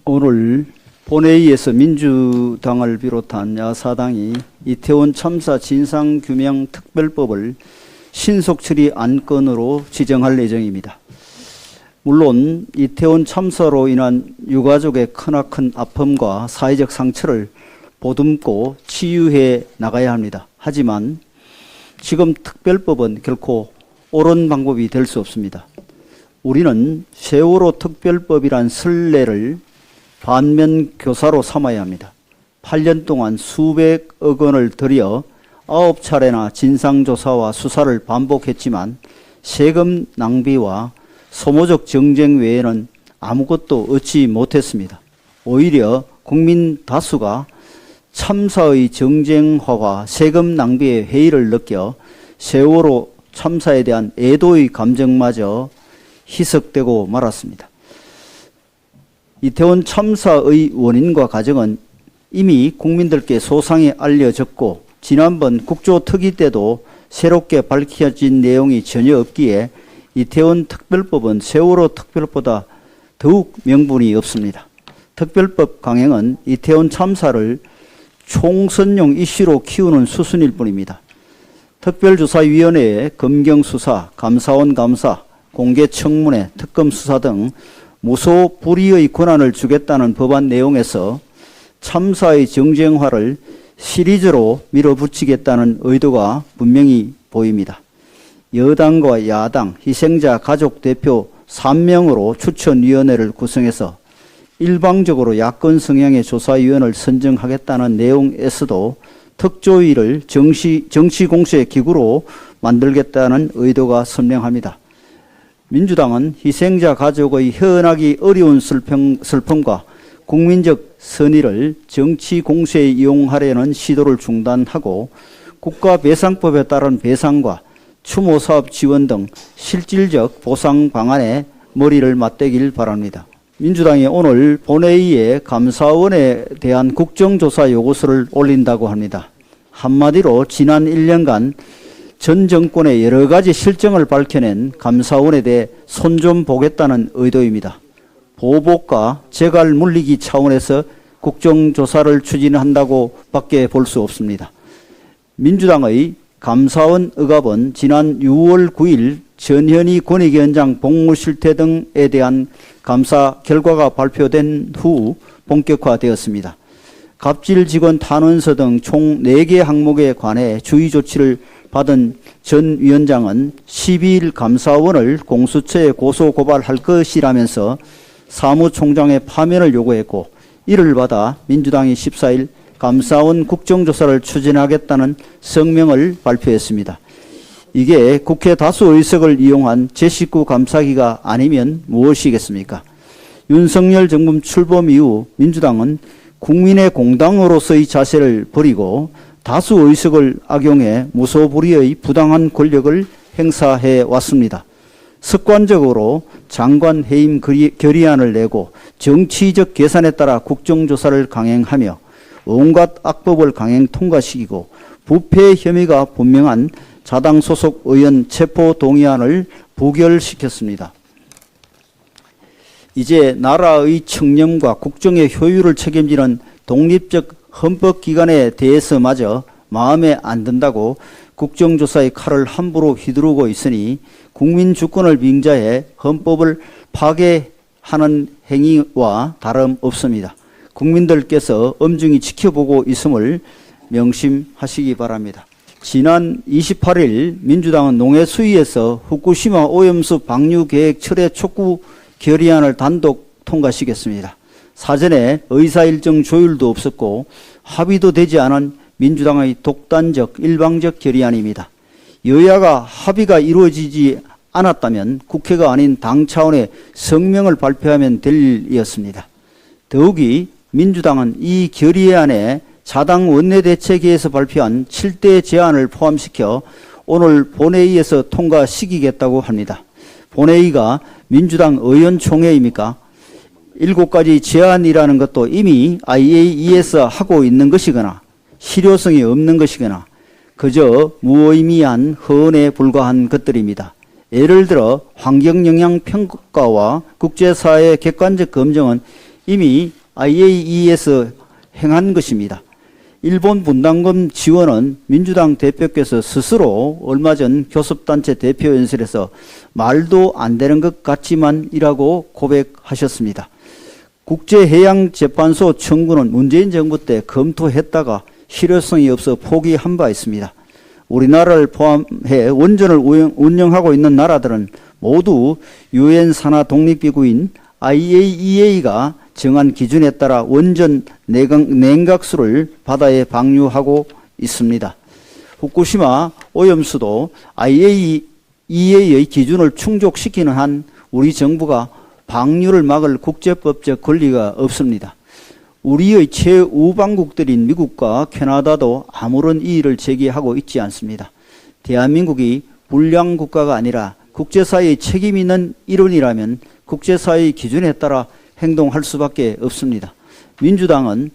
오늘 본회의에서 민주당을 비롯한 야사당이 이태원 참사 진상규명 특별법을 신속 처리 안건으로 지정할 예정입니다. 물론 이태원 참사로 인한 유가족의 크나큰 아픔과 사회적 상처를 보듬고 치유해 나가야 합니다. 하지만 지금 특별법은 결코 옳은 방법이 될 수 없습니다. 우리는 세월호 특별법이란 선례를 반면 교사로 삼아야 합니다. 8년 동안 수백억 원을 들여 9차례나 진상조사와 수사를 반복했지만 세금 낭비와 소모적 정쟁 외에는 아무것도 얻지 못했습니다. 오히려 국민 다수가 참사의 정쟁화와 세금 낭비의 회의를 느껴 세월호 참사에 대한 애도의 감정마저 희석되고 말았습니다. 이태원 참사의 원인과 과정은 이미 국민들께 소상히 알려졌고 지난번 국조특위 때도 새롭게 밝혀진 내용이 전혀 없기에 이태원 특별법은 세월호 특별법보다 더욱 명분이 없습니다. 특별법 강행은 이태원 참사를 총선용 이슈로 키우는 수순일 뿐입니다. 특별조사위원회에 검경수사, 감사원 감사, 공개청문회, 특검 수사 등 무소불위의 권한을 주겠다는 법안 내용에서 참사의 정쟁화를 시리즈로 밀어붙이겠다는 의도가 분명히 보입니다. 여당과 야당, 희생자 가족 대표 3명으로 추천위원회를 구성해서 일방적으로 야권 성향의 조사위원을 선정하겠다는 내용에서도 특조위를 정치공세 기구로 만들겠다는 의도가 선명합니다. 민주당은 희생자 가족의 헤어나기 어려운 슬픔과 국민적 선의를 정치 공세에 이용하려는 시도를 중단하고 국가배상법에 따른 배상과 추모사업 지원 등 실질적 보상 방안에 머리를 맞대길 바랍니다. 민주당이 오늘 본회의에 감사원에 대한 국정조사 요구서를 올린다고 합니다. 한마디로 지난 1년간 전 정권의 여러 가지 실정을 밝혀낸 감사원에 대해 손 좀 보겠다는 의도입니다. 보복과 재갈 물리기 차원에서 국정조사를 추진한다고 밖에 볼 수 없습니다. 민주당의 감사원 의갑은 지난 6월 9일 전현희 권익위원장 복무 실태 등에 대한 감사 결과가 발표된 후 본격화되었습니다. 갑질 직원 탄원서 등 총 4개 항목에 관해 주의 조치를 받은 전 위원장은 12일 감사원을 공수처에 고소 고발할 것이라면서 사무총장의 파면을 요구했고 이를 받아 민주당이 14일 감사원 국정조사를 추진하겠다는 성명을 발표했습니다. 이게 국회 다수 의석을 이용한 제19 감사기가 아니면 무엇이겠습니까? 윤석열 정부 출범 이후 민주당은 국민의 공당으로서의 자세를 버리고 다수 의석을 악용해 무소불위의 부당한 권력을 행사해 왔습니다. 습관적으로 장관 해임 결의안을 내고 정치적 계산에 따라 국정조사를 강행하며 온갖 악법을 강행 통과시키고 부패 혐의가 분명한 자당 소속 의원 체포 동의안을 부결시켰습니다. 이제 나라의 청렴과 국정의 효율을 책임지는 독립적 헌법기관에 대해서마저 마음에 안 든다고 국정조사의 칼을 함부로 휘두르고 있으니 국민 주권을 빙자해 헌법을 파괴하는 행위와 다름없습니다. 국민들께서 엄중히 지켜보고 있음을 명심하시기 바랍니다. 지난 28일 민주당은 농해수위에서 후쿠시마 오염수 방류 계획 철회 촉구 결의안을 단독 통과시켰습니다. 사전에 의사일정 조율도 없었고 합의도 되지 않은 민주당의 독단적 일방적 결의안입니다. 여야가 합의가 이루어지지 않았다면 국회가 아닌 당 차원의 성명을 발표하면 될 일이었습니다. 더욱이 민주당은 이 결의안에 자당 원내대책위에서 발표한 7대 제안을 포함시켜 오늘 본회의에서 통과시키겠다고 합니다. 본회의가 민주당 의원총회입니까? 7가지 제안이라는 것도 이미 IAEA에서 하고 있는 것이거나 실효성이 없는 것이거나 그저 무의미한 허언에 불과한 것들입니다. 예를 들어 환경영향평가와 국제사회의 객관적 검증은 이미 IAEA에서 행한 것입니다. 일본 분담금 지원은 민주당 대표께서 스스로 얼마 전 교섭단체 대표연설에서 말도 안 되는 것 같지만이라고 고백하셨습니다. 국제해양재판소 청구는 문재인 정부 때 검토했다가 실효성이 없어 포기한 바 있습니다. 우리나라를 포함해 원전을 운영하고 있는 나라들은 모두 유엔 산하 독립기구인 IAEA가 정한 기준에 따라 원전 냉각수를 바다에 방류하고 있습니다. 후쿠시마 오염수도 IAEA의 기준을 충족시키는 한 우리 정부가 방류를 막을 국제법적 권리가 없습니다. 우리의 최우방국들인 미국과 캐나다도 아무런 이의를 제기하고 있지 않습니다. 대한민국이 불량 국가가 아니라 국제사회의 책임 있는 일원이라면 국제사회의 기준에 따라 행동할 수밖에 없습니다. 민주당은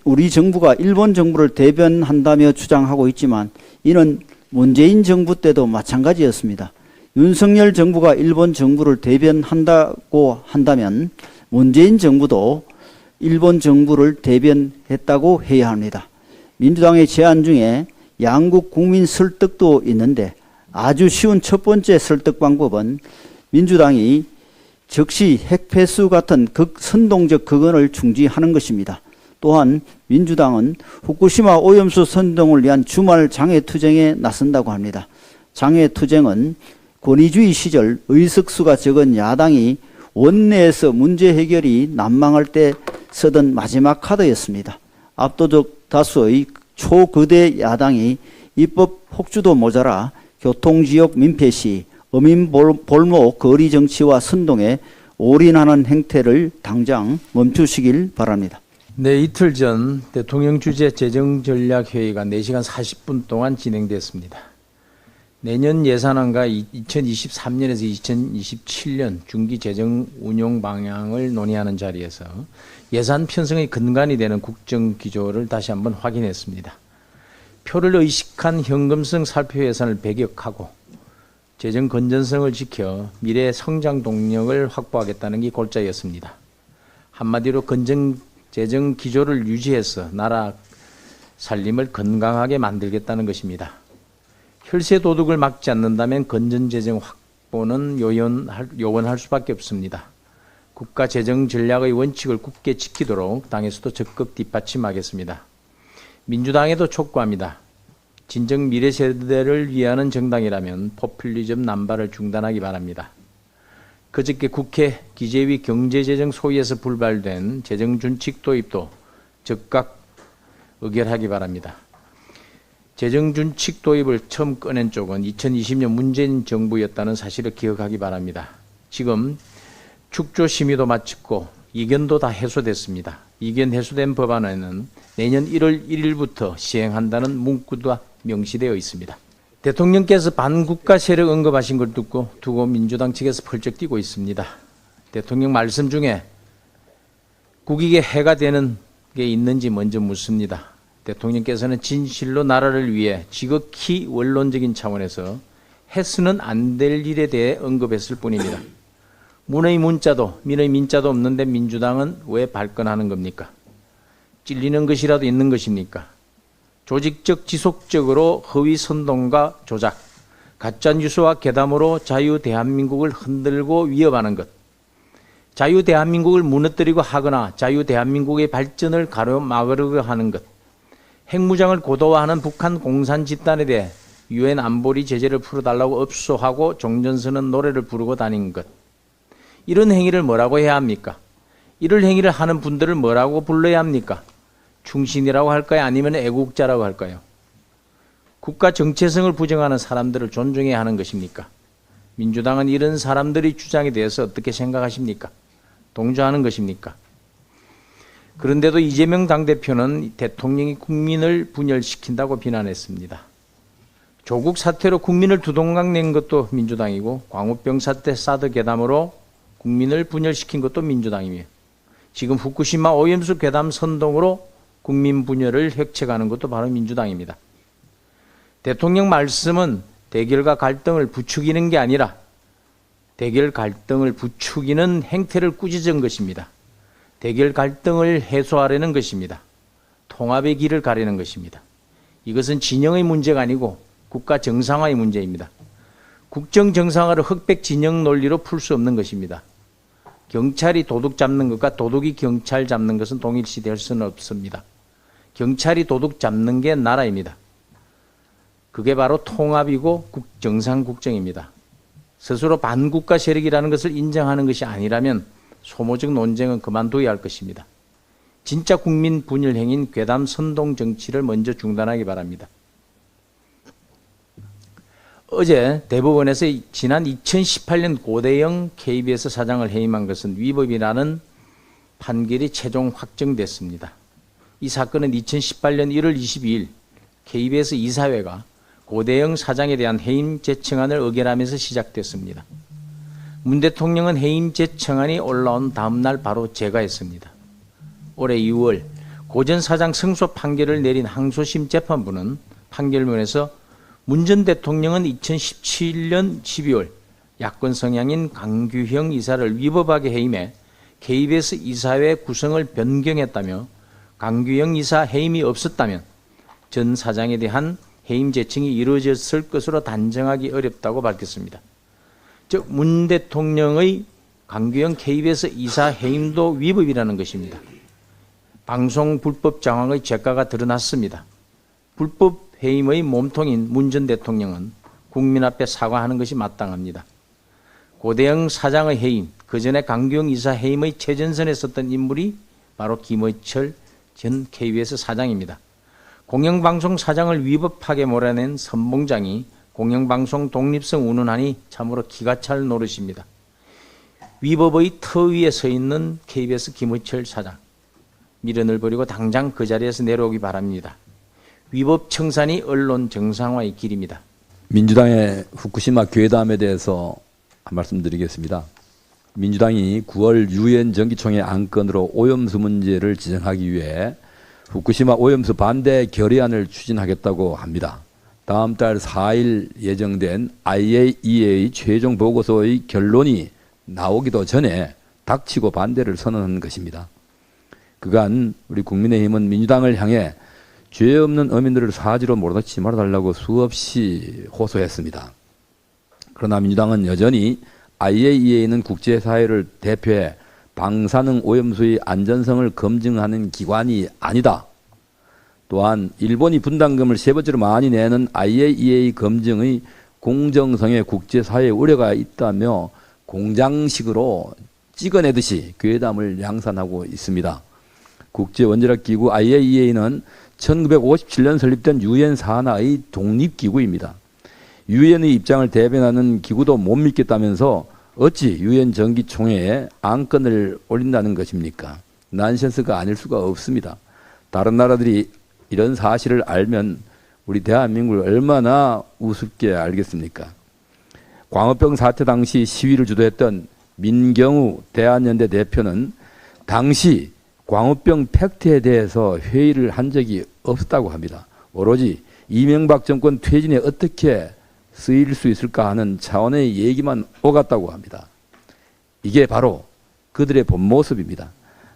우리 정부가 일본 정부를 대변한다며 주장하고 있지만 이는 문재인 정부 때도 마찬가지였습니다. 윤석열 정부가 일본 정부를 대변한다고 한다면 문재인 정부도 일본 정부를 대변했다고 해야 합니다. 민주당의 제안 중에 양국 국민 설득도 있는데 아주 쉬운 첫 번째 설득 방법은 민주당이 즉시 핵폐수 같은 극선동적 극언을 중지하는 것입니다. 또한 민주당은 후쿠시마 오염수 선동을 위한 주말 장외투쟁에 나선다고 합니다. 장외투쟁은 권위주의 시절 의석수가 적은 야당이 원내에서 문제 해결이 난망할 때 쓰던 마지막 카드였습니다. 압도적 다수의 초거대 야당이 입법 혹주도 모자라 교통지역 민폐 시 어민볼목 거리 정치와 선동에 올인하는 행태를 당장 멈추시길 바랍니다. 네, 이틀 전 대통령 주재 재정전략회의가 4시간 40분 동안 진행됐습니다. 내년 예산안과 2023년에서 2027년 중기 재정 운용 방향을 논의하는 자리에서 예산 편성의 근간이 되는 국정 기조를 다시 한번 확인했습니다. 표를 의식한 현금성 살표 예산을 배격하고 재정 건전성을 지켜 미래 성장 동력을 확보하겠다는 게 골자였습니다. 한마디로 재정 기조를 유지해서 나라 살림을 건강하게 만들겠다는 것입니다. 혈세 도둑을 막지 않는다면 건전재정 확보는 요원할 수밖에 없습니다. 국가 재정 전략의 원칙을 굳게 지키도록 당에서도 적극 뒷받침하겠습니다. 민주당에도 촉구합니다. 진정 미래 세대를 위하는 정당이라면 포퓰리즘 남발을 중단하기 바랍니다. 그저께 국회 기재위 경제재정 소위에서 불발된 재정준칙 도입도 즉각 의결하기 바랍니다. 재정준칙 도입을 처음 꺼낸 쪽은 2020년 문재인 정부였다는 사실을 기억하기 바랍니다. 지금 축조 심의도 마쳤고 이견도 다 해소됐습니다. 이견 해소된 법안에는 내년 1월 1일부터 시행한다는 문구가 명시되어 있습니다. 대통령께서 반국가 세력 언급하신 걸 두고 민주당 측에서 펄쩍 뛰고 있습니다. 대통령 말씀 중에 국익에 해가 되는 게 있는지 먼저 묻습니다. 대통령께서는 진실로 나라를 위해 지극히 원론적인 차원에서 해서는 안 될 일에 대해 언급했을 뿐입니다. 문의 문자도 민의 민자도 없는데 민주당은 왜 발끈하는 겁니까? 찔리는 것이라도 있는 것입니까? 조직적 지속적으로 허위 선동과 조작, 가짜뉴스와 괴담으로 자유 대한민국을 흔들고 위협하는 것, 자유 대한민국을 무너뜨리고 하거나 자유 대한민국의 발전을 가로막으려고 하는 것, 핵무장을 고도화하는 북한 공산 집단에 대해 유엔 안보리 제재를 풀어달라고 업소하고 종전선언 노래를 부르고 다닌 것, 이런 행위를 뭐라고 해야 합니까? 이런 행위를 하는 분들을 뭐라고 불러야 합니까? 충신이라고 할까요? 아니면 애국자라고 할까요? 국가 정체성을 부정하는 사람들을 존중해야 하는 것입니까? 민주당은 이런 사람들의 주장에 대해서 어떻게 생각하십니까? 동조하는 것입니까? 그런데도 이재명 당대표는 대통령이 국민을 분열시킨다고 비난했습니다. 조국 사태로 국민을 두동강 낸 것도 민주당이고 광우병 사태 사드 괴담으로 국민을 분열시킨 것도 민주당이며 지금 후쿠시마 오염수 괴담 선동으로 국민 분열을 획책하는 것도 바로 민주당입니다. 대통령 말씀은 대결과 갈등을 부추기는 게 아니라 대결 갈등을 부추기는 행태를 꾸짖은 것입니다. 대결 갈등을 해소하려는 것입니다. 통합의 길을 가려는 것입니다. 이것은 진영의 문제가 아니고 국가 정상화의 문제입니다. 국정 정상화를 흑백 진영 논리로 풀 수 없는 것입니다. 경찰이 도둑 잡는 것과 도둑이 경찰 잡는 것은 동일시될 수는 없습니다. 경찰이 도둑 잡는 게 나라입니다. 그게 바로 통합이고 정상 국정입니다. 스스로 반국가 세력이라는 것을 인정하는 것이 아니라면 소모적 논쟁은 그만둬야 할 것입니다. 진짜 국민 분열 행인 괴담 선동 정치를 먼저 중단하기 바랍니다. 어제 대법원에서 지난 2018년 고대영 KBS 사장을 해임한 것은 위법이라는 판결이 최종 확정됐습니다. 이 사건은 2018년 1월 22일 KBS 이사회가 고대영 사장에 대한 해임 재청안을 의결하면서 시작됐습니다. 문 대통령은 해임 재청안이 올라온 다음 날 바로 제거했습니다. 올해 2월 고 전 사장 승소 판결을 내린 항소심 재판부는 판결문에서 문 전 대통령은 2017년 12월 야권 성향인 강규형 이사를 위법하게 해임해 KBS 이사회 구성을 변경했다며 강규형 이사 해임이 없었다면 전 사장에 대한 해임 재청이 이루어졌을 것으로 단정하기 어렵다고 밝혔습니다. 즉 문 대통령의 강규형 KBS 이사 해임도 위법이라는 것입니다. 방송 불법 장악의 죄가가 드러났습니다. 불법 해임의 몸통인 문 전 대통령은 국민 앞에 사과하는 것이 마땅합니다. 고대영 사장의 해임, 그 전에 강규형 이사 해임의 최전선에 섰던 인물이 바로 김의철 전 KBS 사장입니다. 공영방송 사장을 위법하게 몰아낸 선봉장이 공영방송 독립성 운운하니 참으로 기가 찰 노릇입니다. 위법의 터 위에 서 있는 KBS 김의철 사장, 미련을 버리고 당장 그 자리에서 내려오기 바랍니다. 위법 청산이 언론 정상화의 길입니다. 민주당의 후쿠시마 괴담에 대해서 한 말씀 드리겠습니다. 민주당이 9월 유엔 정기총회 안건으로 오염수 문제를 지정하기 위해 후쿠시마 오염수 반대 결의안을 추진하겠다고 합니다. 다음 달 4일 예정된 IAEA 최종 보고서의 결론이 나오기도 전에 닥치고 반대를 선언한 것입니다. 그간 우리 국민의힘은 민주당을 향해 죄 없는 어민들을 사지로 몰아넣지 말아달라고 수없이 호소했습니다. 그러나 민주당은 여전히 IAEA는 국제사회를 대표해 방사능 오염수의 안전성을 검증하는 기관이 아니다. 또한 일본이 분담금을 세 번째로 많이 내는 IAEA 검증의 공정성에 국제사회에 우려가 있다며 공장식으로 찍어내듯이 괴담을 양산하고 있습니다. 국제원자력기구 IAEA는 1957년 설립된 유엔 산하의 독립기구입니다. 유엔의 입장을 대변하는 기구도 못 믿겠다면서 어찌 유엔 정기총회에 안건을 올린다는 것입니까? 난센스가 아닐 수가 없습니다. 다른 나라들이 이런 사실을 알면 우리 대한민국을 얼마나 우습게 알겠습니까? 광우병 사태 당시 시위를 주도했던 민경우 대한연대 대표는 당시 광우병 팩트에 대해서 회의를 한 적이 없었다고 합니다. 오로지 이명박 정권 퇴진에 어떻게 쓰일 수 있을까 하는 차원의 얘기만 오갔다고 합니다. 이게 바로 그들의 본 모습입니다.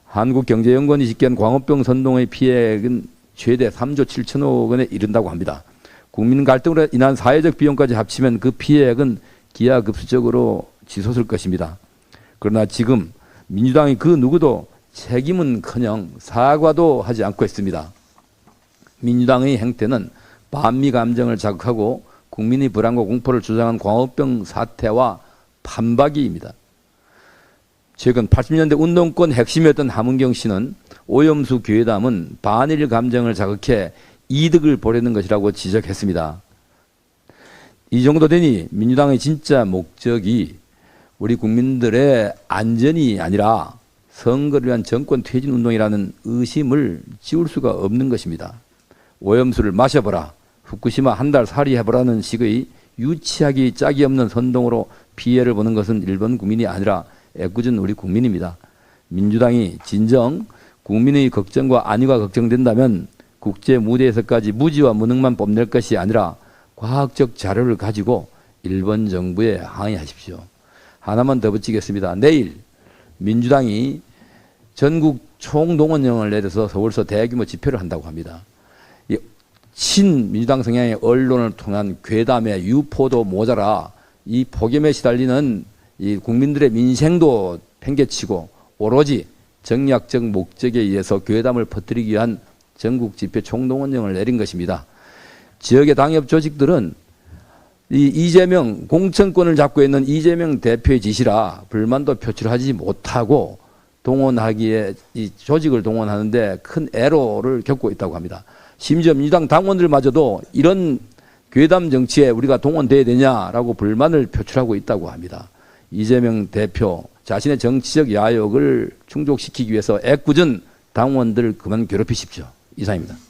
한국경제연구원이 집계한 광우병 선동의 피해액은 최대 3조 7천억 원에 이른다고 합니다. 국민 갈등으로 인한 사회적 비용까지 합치면 그 피해액은 기하급수적으로 치솟을 것입니다. 그러나 지금 민주당이 그 누구도 책임은커녕 사과도 하지 않고 있습니다. 민주당의 행태는 반미 감정을 자극하고 국민의 불안과 공포를 조장한 광우병 사태와 판박이입니다. 최근 80년대 운동권 핵심이었던 함은경 씨는 오염수 괴담은 반일 감정을 자극해 이득을 보려는 것이라고 지적했습니다. 이 정도 되니 민주당의 진짜 목적이 우리 국민들의 안전이 아니라 선거를 위한 정권 퇴진 운동이라는 의심을 지울 수가 없는 것입니다. 오염수를 마셔보라, 후쿠시마 한 달 살이 해보라는 식의 유치하기 짝이 없는 선동으로 피해를 보는 것은 일본 국민이 아니라 애꿎은 우리 국민입니다. 민주당이 진정 국민의 걱정과 안위가 걱정된다면 국제 무대에서까지 무지와 무능만 뽐낼 것이 아니라 과학적 자료를 가지고 일본 정부에 항의하십시오. 하나만 더 붙이겠습니다. 내일 민주당이 전국 총동원령을 내려서 서울서 대규모 집회를 한다고 합니다. 이 친민주당 성향의 언론을 통한 괴담에 유포도 모자라 이 폭염에 시달리는 이 국민들의 민생도 팽개치고 오로지 정략적 목적에 의해서 괴담을 퍼뜨리기 위한 전국 집회 총동원령을 내린 것입니다. 지역의 당협 조직들은 이 이재명 공천권을 잡고 있는 이재명 대표의 지시라 불만도 표출하지 못하고 동원하기에 이 조직을 동원하는데 큰 애로를 겪고 있다고 합니다. 심지어 민주당 당원들마저도 이런 괴담 정치에 우리가 동원돼야 되냐라고 불만을 표출하고 있다고 합니다. 이재명 대표 자신의 정치적 야욕을 충족시키기 위해서 애꿎은 당원들 그만 괴롭히십시오. 이상입니다.